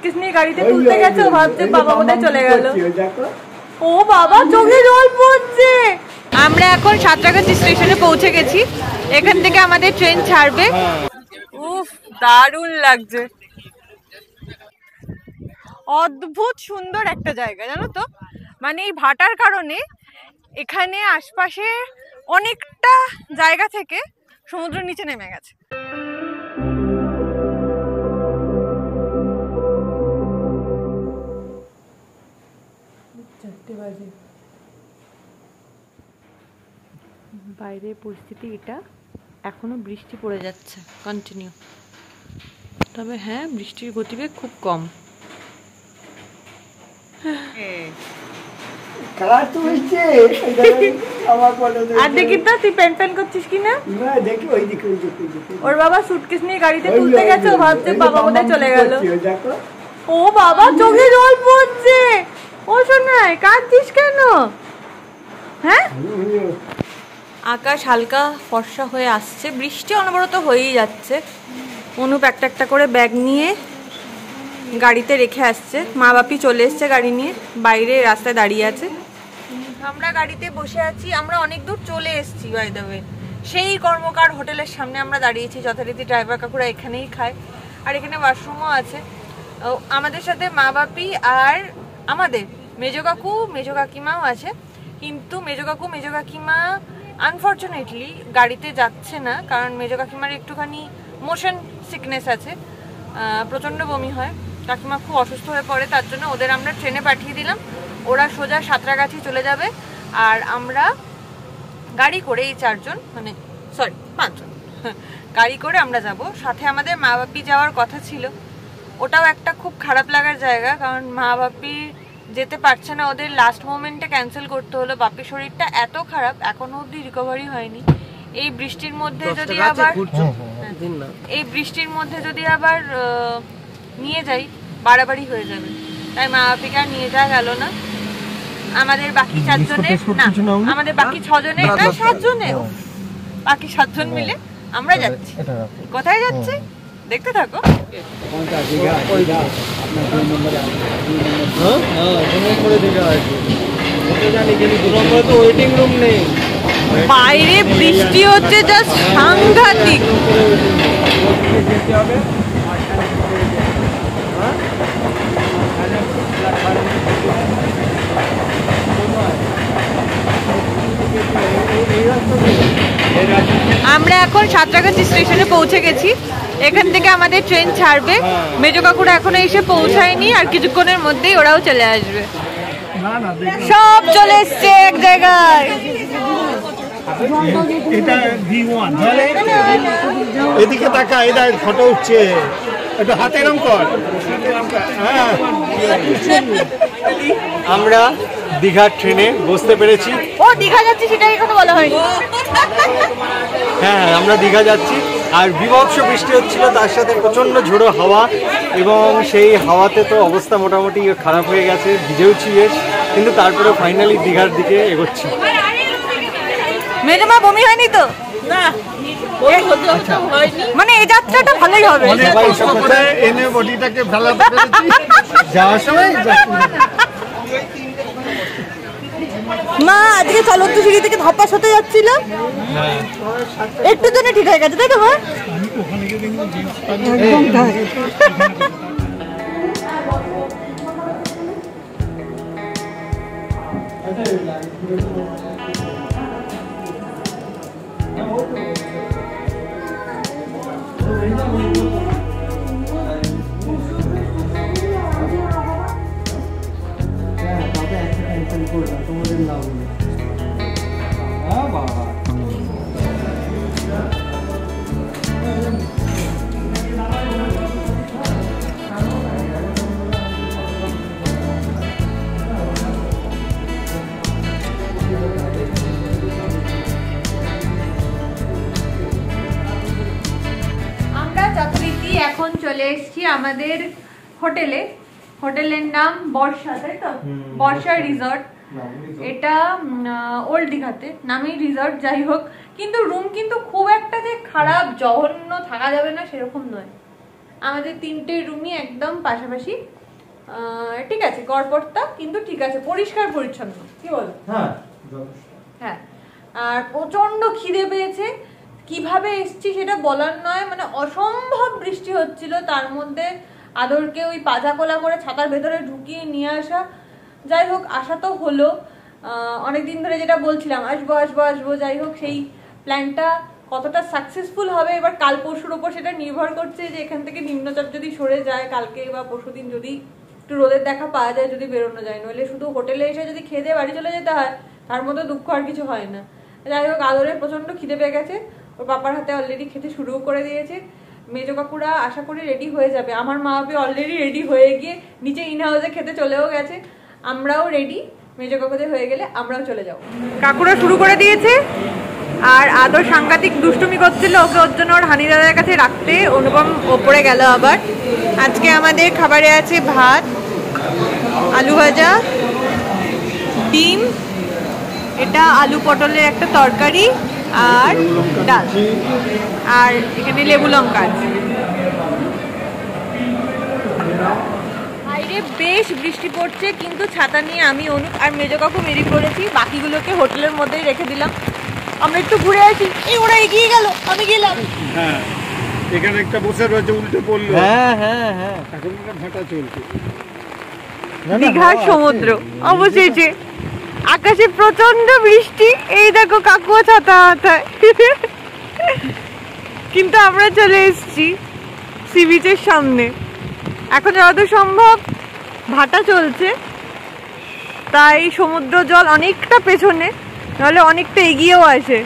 Suitcase নিয়ে গাড়িতে তুলতে গেছে, ও ভাবছে বাবা কোথায় চলে গেল। ও বাবা চোখে জল পড়ছে। আমরা এখন সাঁতরাগাছি স্টেশনে পৌঁছে গেছি। এখান থেকে আমাদের ট্রেন ছাড়বে। উফ দারুণ লাগছে, অদ্ভুত সুন্দর একটা জায়গা জানো তো। মানে এই ভাটার কারণে এখানে আশপাশে অনেকটা জায়গা থেকে সমুদ্রের নিচে নেমে গেছে। বাইরের পরিস্থিতি এটা, এখনো বৃষ্টি পড়ে যাচ্ছে কন্টিনিউ, তবে হ্যাঁ বৃষ্টির গতিবেগ খুব কম। আর দেখি তো তুই প্যান প্যান করছিস কিনা। ওর বাবা সুটকেস নিয়ে গাড়িতে তুলতে গেছে, ও ভাবছে বাবা কোথায় চলে গেল। ও বাবা চোখে জল পড়ছে। ও শোনায় কাঁদছিস কেন? হ্যাঁ আকাশ হালকা ফর্সা হয়ে আসছে, বৃষ্টি অনবরত হয়েই যাচ্ছে। অনুপ একটা একটা করে ব্যাগ নিয়ে গাড়িতে রেখে আসছে, মা বাপি চলে এসছে গাড়ি নিয়ে, বাইরে রাস্তায় দাঁড়িয়ে আছে। আমরা গাড়িতে বসে আছি, আমরা অনেক দূর চলে এসেছি বাই দ্য ওয়ে। সেই কর্মকার হোটেলের সামনে আমরা দাঁড়িয়েছি, যথারীতি ড্রাইভার কাকুরা এখানেই খায়, আর এখানে ওয়াশরুমও আছে। আমাদের সাথে মা বাপি আর আমাদের মেজো কাকু মেজো কাকিমাও আছে, কিন্তু মেজো কাকু মেজো কাকিমা আনফর্চুনেটলি গাড়িতে যাচ্ছে না, কারণ মেজো কাকিমার একটুখানি মোশন সিকনেস আছে, প্রচণ্ড বমি হয়, কাকিমা খুব অসুস্থ হয়ে পড়ে, তার জন্য ওদের আমরা ট্রেনে পাঠিয়ে দিলাম। ওরা সোজা সাঁতরাগাছি চলে যাবে, আর আমরা গাড়ি করে এই 4 জন, মানে সরি 5 জন গাড়ি করে আমরা যাব। সাথে আমাদের মা বাপি যাওয়ার কথা ছিল, ওটাও একটা খুব খারাপ লাগার জায়গা, কারণ মা বাপি যেতে পারছে না, ওদের লাস্ট মোমেন্টে ক্যান্সেল করতে হলো। বাপির শরীরটা এত খারাপ, এখনো অবধি রিকভারি হয়নি। এই বৃষ্টির মধ্যে যদি আবার নিয়ে যাই বাড়াবাড়ি হয়ে যাবে, তাই মা বাপিকে আর নিয়ে যাওয়া গেল না। আমাদের বাকি 4 জনের না, আমাদের বাকি 6 জনের না 7 জনের, বাকি 7 জন মিলে আমরা যাচ্ছি। কোথায় যাচ্ছি দেখতে থাকো। বাইরে বৃষ্টি হচ্ছে জাস্ট সাংঘাতিক। আমরা এখন সাঁতরাগাছি স্টেশনে পৌঁছে গেছি। এখান থেকে আমাদের ট্রেন ছাড়বে। মেজো কাকুরা এখনো এসে পৌঁছায়নি, আর কিছুক্ষণের মধ্যেই ওরাও চলে আসবে। সব চলে এসছে এক জায়গায়। এদিকে তাকা, এটা ফটো উঠছে, এটা হাতে এরকম কর। আমরা দীঘার ট্রেনে বসতে পেরেছি। ও দীঘা যাচ্ছি সেটা এখনো বলা হয়নি। হ্যাঁ আমরা দীঘা যাচ্ছি, আর বিভৎস বৃষ্টি হচ্ছিল, তার সাথে প্রচণ্ড ঝোড়ো হাওয়া, এবং সেই হাওয়াতে তো অবস্থা মোটামুটি খারাপ হয়ে গেছে, ভিজেওছি বেশ, কিন্তু তারপরে ফাইনালি দীঘার দিকে এগোচ্ছি। মেজমা বমি হয়নি তো? না, মানে এই যাত্রাটা ভালোই হবে। এনে বডিটাকে ভালো যাওয়ার সময় মা আজকে চলন্ত সিঁড়ি থেকে ধপাস হতে যাচ্ছিল, একটু জন্য ঠিক হয়ে গেছে, তাই তো মা? এখন চলে এসেছি আমাদের হোটেলে। হোটেলের নাম বর্ষা, তাই তো? বর্ষা রিসর্ট। এটা ওল্ড দীঘাতে, নামেই রিসর্ট, যাই হোক। কিন্তু রুম কিন্তু খুব একটা যে খারাপ জঘন্য থাকা যাবে না সেরকম নয়। আমাদের 3টে রুমই একদম পাশাপাশি, ঠিক আছে, গড়পড়তা কিন্তু ঠিক আছে, পরিষ্কার পরিচ্ছন্ন, কি বল? হ্যাঁ। আর প্রচন্ড খিদে পেয়েছে, কিভাবে এসছি সেটা বলার নয়, মানে অসম্ভব বৃষ্টি হচ্ছিল, তার মধ্যে আদরকে ওই পাজা কোলা করে ছাতার ভেতরে ঢুকিয়ে নিয়ে আসা। যাই হোক, আসা তো হলো, অনেকদিন ধরে যেটা বলছিলাম আসবো আসবো আসবো, যাই হোক সেই প্ল্যানটা কতটা সাকসেসফুল হবে এবার কাল পরশুর ওপর সেটা নির্ভর করছে, যে এখান থেকে নিম্নচাপ যদি সরে যায় কালকে বা পরশুদিন, যদি একটু রোদের দেখা পাওয়া যায়, যদি বেরোনো যায়, নইলে শুধু হোটেলে এসে যদি খেয়ে দিয়ে বাড়ি চলে যেতে হয় তার মধ্যে দুঃখ আর কিছু হয় না। যাই হোক, আদরের প্রচন্ড খিদে পেয়ে গেছে, ওর পাপার হাতে অলরেডি খেতে শুরুও করে দিয়েছে। মেজো কাকুরা আশা করি রেডি হয়ে যাবে, আমার মা বাপি অলরেডি রেডি হয়ে গিয়ে নিচে ইন হাউসে খেতে চলেও গেছে, আমরাও রেডি, মেজো কাকুদের হয়ে গেলে আমরাও চলে যাবো। কাকুরা শুরু করে দিয়েছে, আর আদর সাংঘাতিক দুষ্টুমি করছিল, ওকে ওর জন্য ওর হানি দাদার কাছে রাখতে অনুপম ওপরে গেল আবার। আজকে আমাদের খাবারে আছে ভাত, আলু ভাজা, ডিম, এটা আলু পটলের একটা তরকারি আর ডাল, আর এখানে লেবু লঙ্কা আছে। বাইরে বেশ বৃষ্টি পড়ছে, কিন্তু ছাতা নিয়ে আমি অনুপ আর মেজো কাকু বেরিয়ে পড়েছি, বাকিগুলোকে হোটেলের মধ্যেই রেখে দিলাম। আমরা একটু ঘুরে আসি, এই ওরা এগিয়ে গেল, আমি গেলাম। হ্যাঁ, এখানে একটা বসে রয়েছে, উল্টে পড়লো। হ্যাঁ হ্যাঁ হ্যাঁ, এখন ভাটা চলছে। দীঘার সমুদ্র অবশেষে, আকাশে প্রচন্ড বৃষ্টি, এই দেখো কাকুয়া ছাতা মাথায়, কিন্তু আমরা চলে এসেছি সি বিচের সামনে। এখন যত সম্ভব ভাটা চলছে, তাই সমুদ্র জল অনেকটা পেছনে, নাহলে অনেকটা এগিয়েও আসে।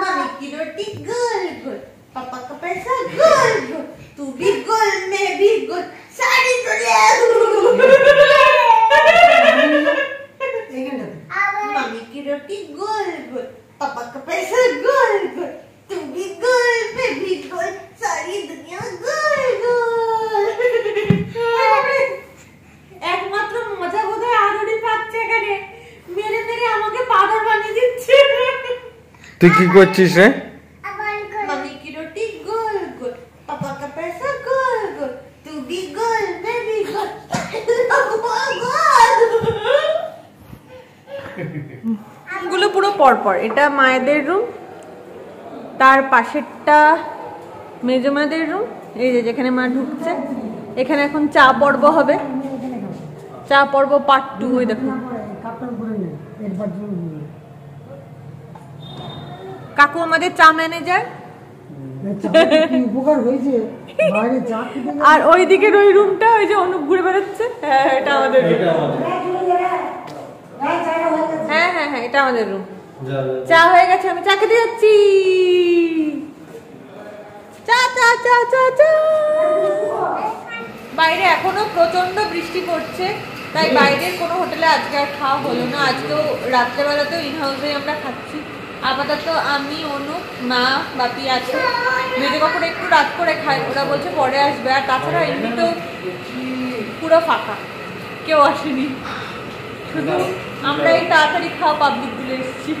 मम्मी की रोटी गुल गुल, पापा का पैसा गुल गुल, तू भी गुल मैं भी गुल, सारी दुनिया मम्मी की रोटी गुल गुल, पापा का पैसा गुल गुल, तू भी गुल मैं भी गुल, सारी दुनिया गुल गुल। একমাত্র মজা বোধহয় আদরই পাচ্ছে এখানে, মেরে মেরে আমাকে পাগল বানিয়ে দিচ্ছে। তুই কি করছিস রে? मम्मी की रोटी गोल गोल, पापा का पैसा गोल गोल, तू भी गोल मैं भी गोल, গুলো পুরো পরপর। এটা মায়েদের রুম, তার পাশেরটা মেজো মাদের রুম, এই যে যেখানে মা ঢুকছে, এখানে এখন চা পর্ব হবে, চা পর্ব পার্ট 2। ওই দেখো কাকু আমাদের চা ম্যানেজার, আর ওইদিকের ওই রুমটা ওই যে অনুপ ঘুরে বেড়াচ্ছে, হ্যাঁ এটা আমাদের রুম, হ্যাঁ হ্যাঁ হ্যাঁ এটা আমাদের রুম। চা হয়ে গেছে, আমি চা খেতে যাচ্ছি, চা চা চা চা চা। বাইরে এখনো প্রচন্ড বৃষ্টি পড়ছে, তাই বাইরের কোনো হোটেলে আজকে আর খাওয়া হলো না, আজকেও রাত্রেবেলাতেও ইন হাউসে আমরা খাচ্ছি। আপাতত আমি, অনুপ, মা, বাপি আছে, মেজো কাকুরা একটু রাত করে খায়, ওরা বলছে পরে আসবে, আর তাছাড়া এমনি তো পুরো ফাঁকা, কেউ আসেনি, শুধু আমরা এই তাড়াতাড়ি খাওয়া পাবলিক গুলো এসেছি।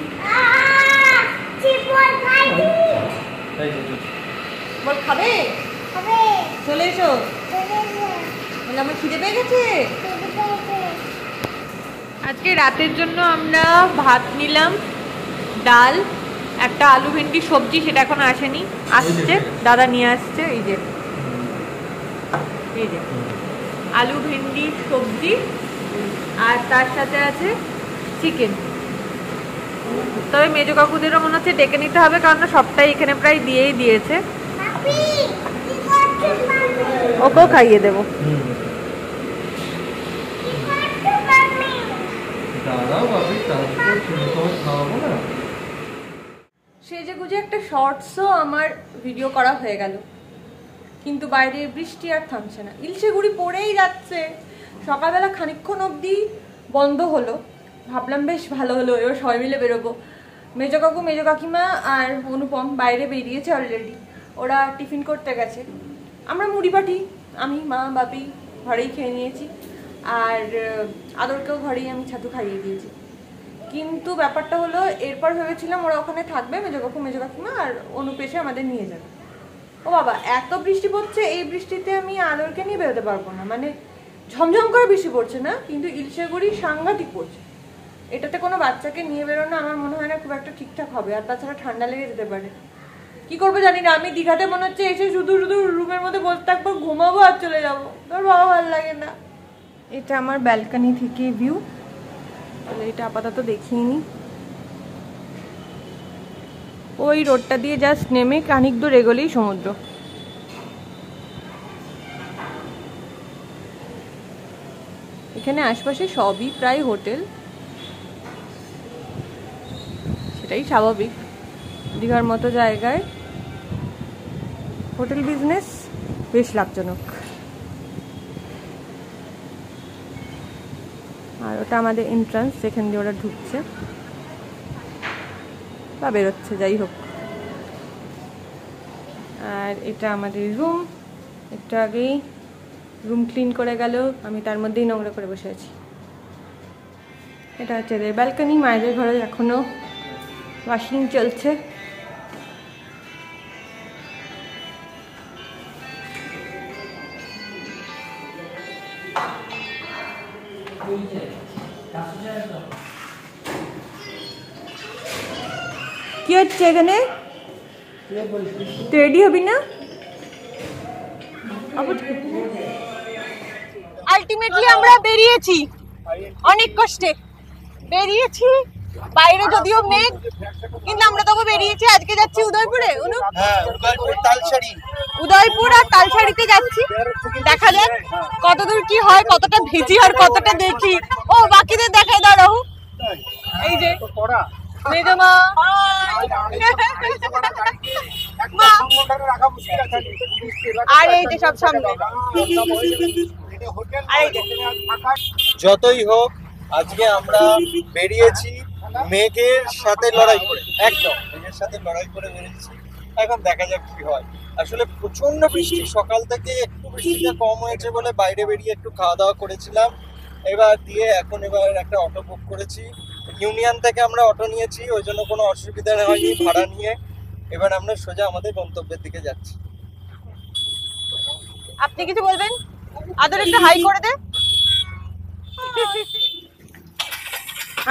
বল খাবে, চলে এসো, বলে আমার খিদে পেয়ে গেছে। আজকে রাতের জন্য আমরা ভাত নিলাম, ডাল, একটা আলু ভেন্ডি সবজি, সেটা এখন আসেনি, আসছে, দাদা নিয়ে আসছে, এই যে আলু ভেন্ডি সবজি, আর তার সাথে আছে চিকেন। তবে মেজো কাকুদেরও মনে হচ্ছে ডেকে নিতে হবে, কারণ সবটাই এখানে প্রায় দিয়েই দিয়েছে, ওকেও খাইয়ে দেবো। সেজে গুজে একটা শর্টসও আমার ভিডিও করা হয়ে গেল, কিন্তু বাইরে বৃষ্টি আর থামছে না, ইলশে গুড়ি পড়েই যাচ্ছে। সকালবেলা খানিকক্ষণ অবধি বন্ধ হলো, ভাবলাম বেশ ভালো হলো, এবার সবাই মিলে বেরোবো। মেজো কাকু, মেজো কাকিমা আর অনুপম বাইরে বেরিয়েছে অলরেডি, ওরা টিফিন করতে গেছে। আমরা মুড়ি পাটি, আমি, মা, বাপি ঘরেই খেয়ে নিয়েছি। আর আদরকেও ঘরেই আমি ছাতু খাইয়ে দিয়েছি। কিন্তু ব্যাপারটা হলো এরপর ভেবেছিলাম ওরা ওখানে থাকবে, মেজো কাকিমা আর অনুপ এসে আমাদের নিয়ে যাবে। ও বাবা, এত বৃষ্টি পড়ছে, এই বৃষ্টিতে আমি আদরকে নিয়ে বেরোতে পারবো না। মানে ঝমঝম করে বৃষ্টি পড়ছে না, কিন্তু ইলশে গুড়ি সাংঘাতিক পড়ছে। এটাতে কোনো বাচ্চাকে নিয়ে বেরোনো আমার মনে হয় না খুব একটা ঠিকঠাক হবে, আর তাছাড়া ঠান্ডা লেগে যেতে পারে। কি করবো জানি না। আমি দীঘাতে মনে হচ্ছে এসে শুধু শুধু রুমের মধ্যে বসে থাকবো, ঘুমাবো আর চলে যাবো। তোর বাবা ভালো লাগে না। এটা আমার ব্যালকনি থেকে ভিউ, তাহলে এটা আপাতত দেখিয়ে নি। ওই রোডটা দিয়ে জাস্ট নেমে খানিক দূর এগোলেই সমুদ্র। এখানে আশপাশে সবই প্রায় হোটেল, সেটাই স্বাভাবিক। দীঘার মতো জায়গায় হোটেল বিজনেস বেশ লাভজনক। আর ওটা আমাদের এন্ট্রান্স, যেখান দিয়ে ওরা ঢুকছে বা বেরোচ্ছে, যাই হোক। আর এটা আমাদের রুম, একটু আগেই রুম ক্লিন করে গেল, আমি তার মধ্যেই নোংরা করে বসে আছি। এটা হচ্ছে এদের ব্যালকনি। মায়েদের ঘরে এখনো ওয়াশিং চলছে। কি হচ্ছে এখানে? রেডি হবি না? আলটিমেটলি আমরা বেরিয়েছি, অনেক কষ্টে বেরিয়েছি। বাইরে যদিও মেঘ, কিন্তু আমরা তবু বেরিয়েছি। আজকে যাচ্ছি উদয়পুরে। উদয়পুর আর তালসারিতে যাচ্ছি। দেখা যাক কতদূর কি হয়, কতটা ভিজি আর কতটা দেখি। ও বাকিদের দেখাই দাঁড়াও, এই যে মেজমা, আর এই যে সব সামনে। যতই হোক আজকে আমরা বেরিয়েছি মেঘের সাথে লড়াই করে, একদম মেঘের সাথে লড়াই করে বেরিয়েছি। এখন দেখা যাক কি হয়। আসলে প্রচন্ড বৃষ্টি সকাল থেকে, একটু বৃষ্টিটা কম হয়েছে বলে বাইরে বেরিয়ে একটু খাওয়া দাওয়া করেছিলাম। এবার একটা অটো বুক করেছি, ইউনিয়ন থেকে আমরা অটো নিয়েছি, ওই জন্য কোনো অসুবিধা হয়নি ভাড়া নিয়ে। এবার আমরা সোজা আমাদের গন্তব্যের দিকে যাচ্ছি। আপনি কিছু বলবেন? আদর একটু হাই করে দে।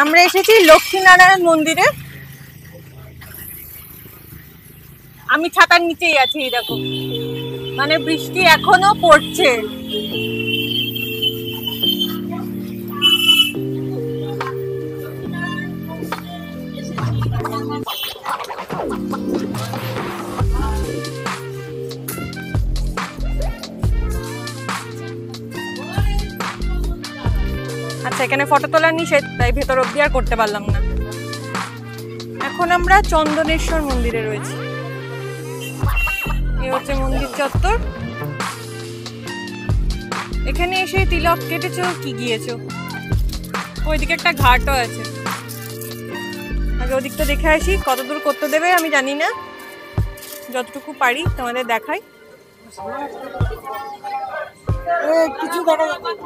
আমরা এসেছি লক্ষ্মীনারায়ণ মন্দিরে। আমি ছাতার নিচেই আছি, দেখো, মানে বৃষ্টি এখনো পড়ছে। আচ্ছা, এখানে ফটো তোলা নিষেধ, তাই ভেতর অব্দি আর করতে পারলাম না। এখন আমরা চন্দনেশ্বর মন্দিরে রয়েছি। এই হচ্ছে মন্দির চত্বর। এখানে এসে তিলক কেটেছো কি গিয়েছো? ওইদিকে একটা ঘাটও আছে। আগে ওদিকটা দেখে আসি, কতদূর করতে দেবে আমি জানি না, যতটুকু পারি তোমাদের দেখাই। কিছু দেখা যাচ্ছে।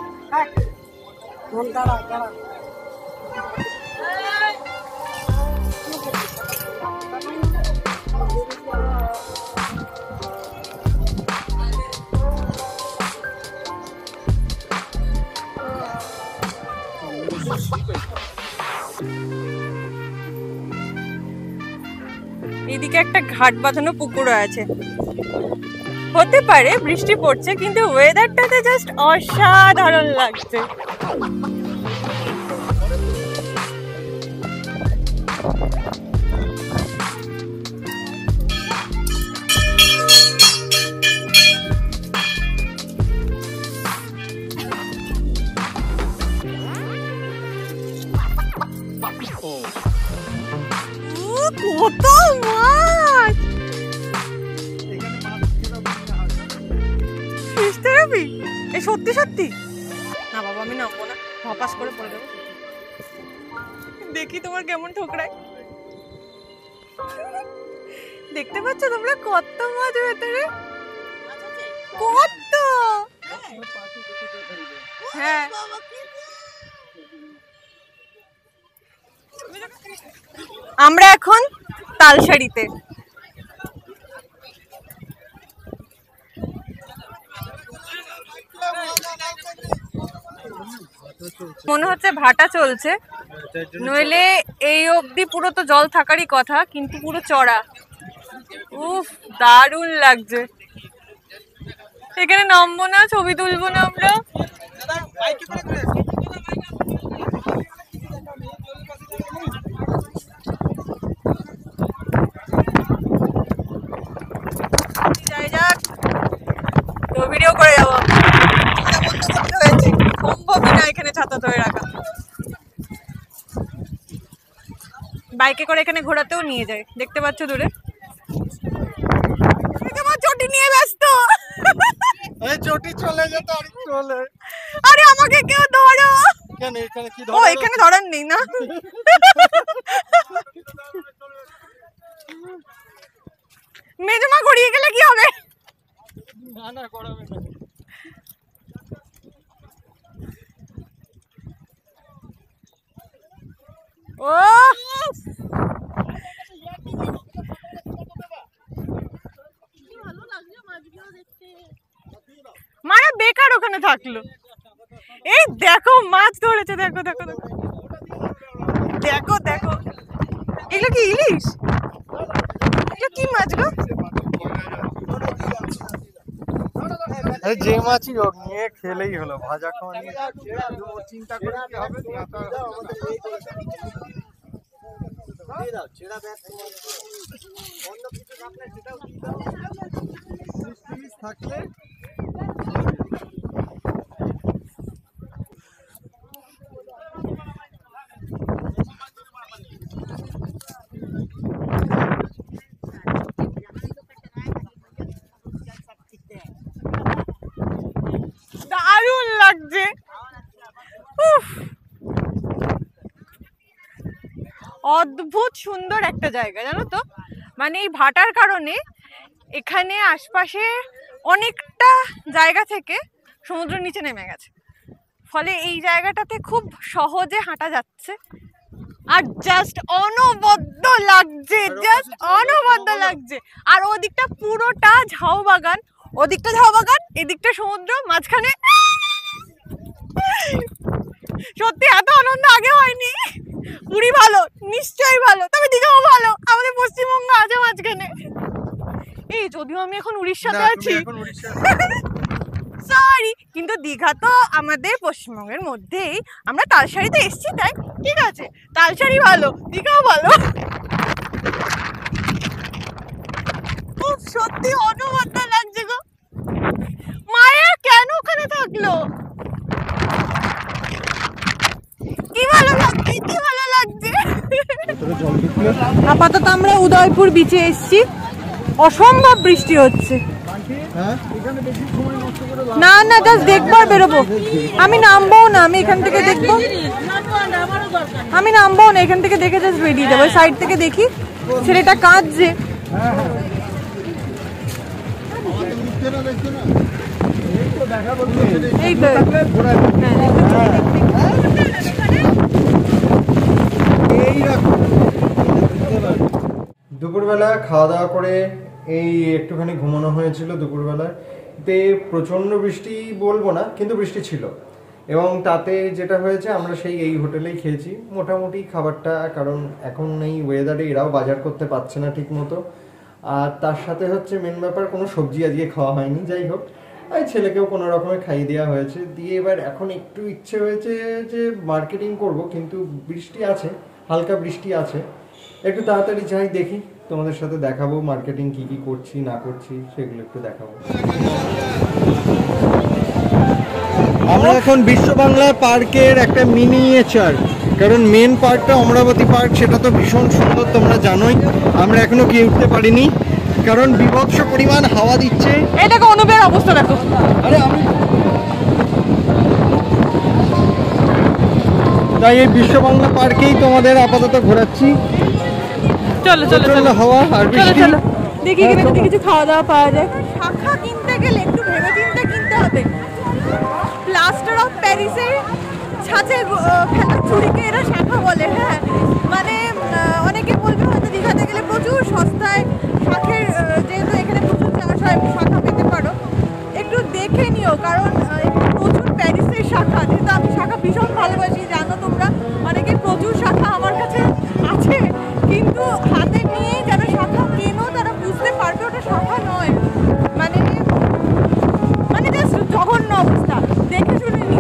এদিকে একটা ঘাট বাঁধানো পুকুরও আছে। হতে পারে বৃষ্টি পড়ছে, কিন্তু ওয়েদারটাতে জাস্ট অসাধারণ লাগছে। কত মাছ! Fish therapy? এই সত্যি সত্যি? না বাবা, আমি নামবো না, হপাস করে পড়ে যাবো। দেখি তোমার কেমন ঠোকরায়। দেখতে পাচ্ছ তোমরা কত মাছ ভেতরে? কত! হ্যাঁ আমরা এখন তালসারিতে। মনে হচ্ছে ভাটা চলছে, নইলে এই অবধি পুরো তো জল থাকারই কথা, কিন্তু পুরো চড়া। উফ দারুণ লাগছে। এখানে নামবো না, ছবি তুলবো না আমরা? যাই যাক, তো ভিডিও করে যাবো। সম্ভবই না এখানে ছাতা ধরে রাখা। বাইকে করে এখানে ঘোরাতেও নিয়ে যায়, দেখতে পাচ্ছ দূরে। আমার চটি নিয়ে ব্যস্ত। এই চটি চলে যেত আর চলে। আরে আমাকে কেউ ধরো। কেন এখানে কি ও এখানে ধরার নেই না? মেজমা গড়িয়ে গেলে কি হবে? না না করাবে না। ও মানে বেকার ওখানে থাকলো। এই দেখো মাছ ধরেছে, দেখো দেখো দেখো দেখো দেখো। এগুলো কি ইলিশ? এগুলো কি মাছ গো? যে মাছই হোক নিয়ে খেলেই হলো, ভাজা খাওয়া নিয়ে চিন্তা করে কি হবে। থাকলে দারুণ লাগছে। অদ্ভুত সুন্দর একটা জায়গা জানো তো, মানে এই ভাটার কারণে এখানে আশপাশে অনেকটা জায়গা থেকে সমুদ্র নিচে নেমে গেছে, ফলে এই জায়গাটাতে খুব সহজে হাঁটা যাচ্ছে। আর জাস্ট অনবদ্য লাগছে, জাস্ট অনবদ্য লাগছে। আর ওদিকটা পুরোটা ঝাউ বাগান, ওদিকটা ঝাউ বাগান, এদিকটা সমুদ্র, মাঝখানে সত্যি এত আনন্দ আগে হয়নি। পুরী ভালো, নিশ্চয়ই ভালো, তবে দীঘাও ভালো, আমাদের পশ্চিমবঙ্গ আছে মাঝখানে। এই যদিও আমি এখন উড়িষ্যাতে আছি, সরি, কিন্তু দীঘা তো আমাদের পশ্চিমবঙ্গের মধ্যেই। আমরা তালসারিতে এসছি তাই ঠিক আছে, তালসারি ভালো, দীঘাও ভালো। খুব সত্যি অনবদ্য লাগছে গো। মায়া কেন ওখানে থাকলো? কি ভালো লাগছে, কি ভালো লাগছে। আপাতত আমরা উদয়পুর বিচে এসছি, অসম্ভব বৃষ্টি হচ্ছে। না না জাস্ট দেখবার বেরোবো, আমি নামবো না, আমি এখান থেকে দেখবো, আমি নামবো না, এখান থেকে দেখে জাস্ট বেরিয়ে যাবো। সাইড থেকে দেখি ছেলেটা কাঁদছে। এই তো দুপুরবেলা খাওয়া দাওয়া করে এই একটুখানি ঘুমানো হয়েছিল দুপুরবেলাতে। প্রচণ্ড বৃষ্টি বলবো না, কিন্তু বৃষ্টি ছিল, এবং তাতে যেটা হয়েছে আমরা এই হোটেলেই খেয়েছি মোটামুটি খাবারটা, কারণ এখন এই ওয়েদারে এরাও বাজার করতে পারছে না ঠিক মতো। আর তার সাথে হচ্ছে মেন ব্যাপার, কোনো সবজি আজকে খাওয়া হয়নি। যাই হোক, এই ছেলেকেও কোনো রকমে খাইয়ে দেওয়া হয়েছে দিয়ে। এবার এখন একটু ইচ্ছে হয়েছে যে মার্কেটিং করব, কিন্তু বৃষ্টি আছে, হালকা বৃষ্টি আছে, একটু তাড়াতাড়ি যাই, দেখি তোমাদের সাথে দেখাবো মার্কেটিং কি কি করছি না করছি, সেগুলো একটু দেখাবো। আমরা এখন বিশ্ব বাংলা পার্কের একটা মিনিয়েচার, কারণ মেন পার্কটা অমরাবতী পার্ক, সেটা তো ভীষণ সুন্দর তোমরা জানোই। আমরা এখনো গিয়ে উঠতে পারিনি, কারণ বিভৎস পরিমাণ হাওয়া দিচ্ছে। এই দেখো অনুপের অবস্থা দেখো। আরে আমি তাই এই বিশ্ব বাংলা পার্কেই তোমাদের আপাতত ঘোরাচ্ছি। চলো চলো চলো, হাওয়া আর বৃষ্টি। দেখি এখানে যদি কিছু খাওয়া দাওয়া পাওয়া যায়। শাখা কিনতে গেলে একটু ভেবে চিন্তে কিনতে হবে, প্যারিসের ছাঁচে ফেলা চুড়িকে এরা শাখা বলে। হ্যাঁ, মানে অনেকে বলবে হয়তো দীঘাতে গেলে প্রচুর সস্তায় শাখের, যেহেতু এখানে প্রচুর চাষ হয়, শাখা পেতে পারো। একটু দেখে নিও, কারণ এখানে প্রচুর প্যারিসের শাখা। যেহেতু আমি শাখা ভীষণ ভালোবাসি, জানো তোমরা, অনেকে প্রচুর শাখা আমার কাছে আছে, কিন্তু হাতে নিয়ে যারা শাখা কেনো তারা বুঝতে পারবে ওটা শাখা নয়। মানে মানে জাস্ট জঘন্য অবস্থা, দেখে শুনে নি।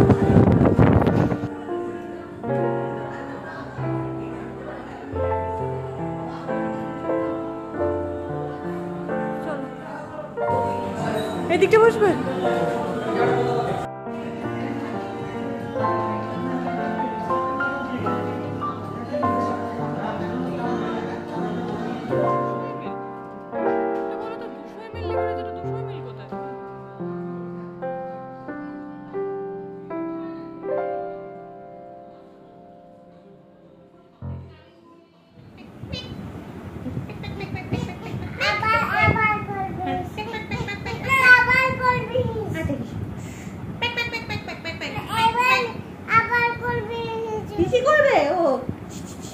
এদিকটা বসবে। হিসি করবে ও?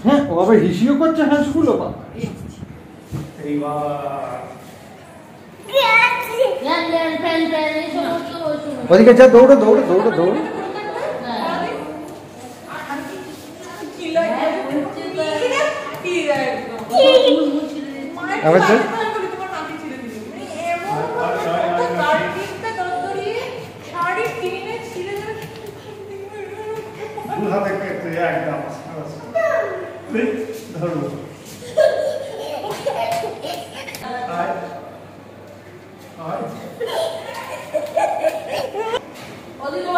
হ্যাঁ, ও আবার হিসিও করছে হাঁসগুলো। বাবা ওদিকে যা, দৌড়ো দৌড়ো দৌড়ো দৌড়ো। আবার যা। ওদিকে